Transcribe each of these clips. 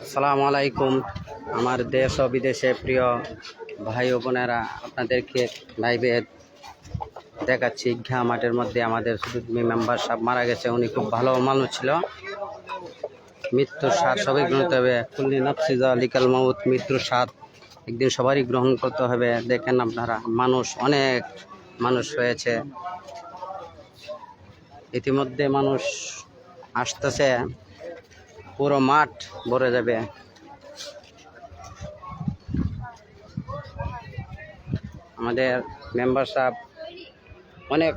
আসসালামু আলাইকুম। আমার দেশ ও বিদেশে প্রিয় ভাই ও বোনেরা, আপনাদেরকে লাইভে দেখাচ্ছি ঘা মাঠের মধ্যে আমাদের সুদূরী মেম্বার সাহেব মারা গেছে। উনি খুব ভালো মানুষ ছিল। মৃত্যুর স্বাদ সবাই গ্রহণ করতে হবে। কুল্লি নাফসিজা লিকাল মাউত, মৃত্যুর স্বাদ একদিন সবারই গ্রহণ করতে হবে। দেখেন আপনারা, অনেক মানুষ হয়েছে, ইতিমধ্যে মানুষ আসতেছে, পুরো মাঠ ভরে যাবে। আমাদের মেম্বার সাহেব অনেক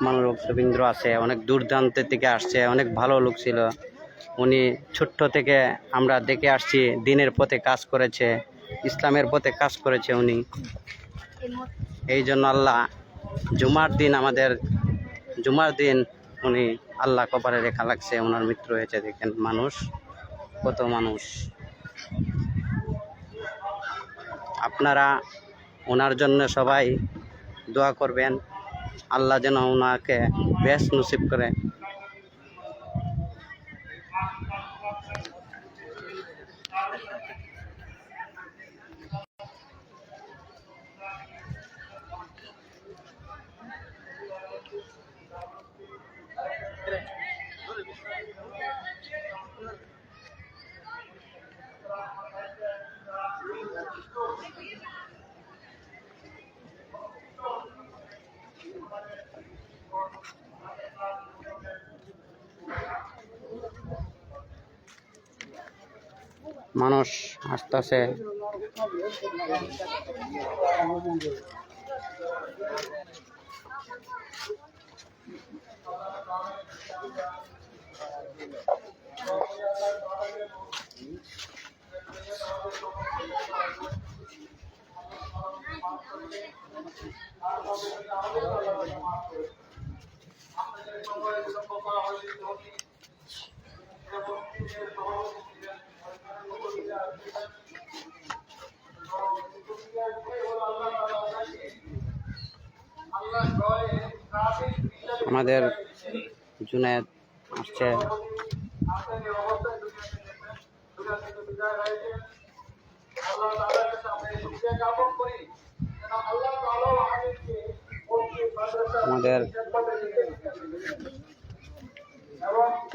মানুষ রবীন্দ্র আছে, অনেক দূরদূরান্ত থেকে আসছে, অনেক ভালো লোক ছিল। উনি ছোট্ট থেকে আমরা দেখে আসছি, দিনের পথে কাজ করেছে, ইসলামের পথে কাজ করেছে উনি। এই জন্য আল্লাহ জুমার দিন উনি আল্লাহ কপালে রেখা লাগছে, ওনার মৃত্যু হয়েছে। দেখেন কত মানুষ। আপনারা ওনার জন্য সবাই দোয়া করবেন, আল্লাহ যেন ওনাকে বেশ নসিব করে। মানুষ আসতেছে। আমাদের জুনেদ আসছে। আমাদের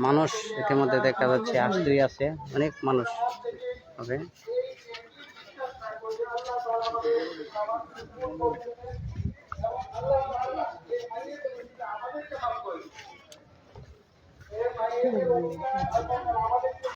মানুষ ইতিমধ্যে দেখা যাচ্ছে আসতেই আছে, অনেক মানুষ হবে।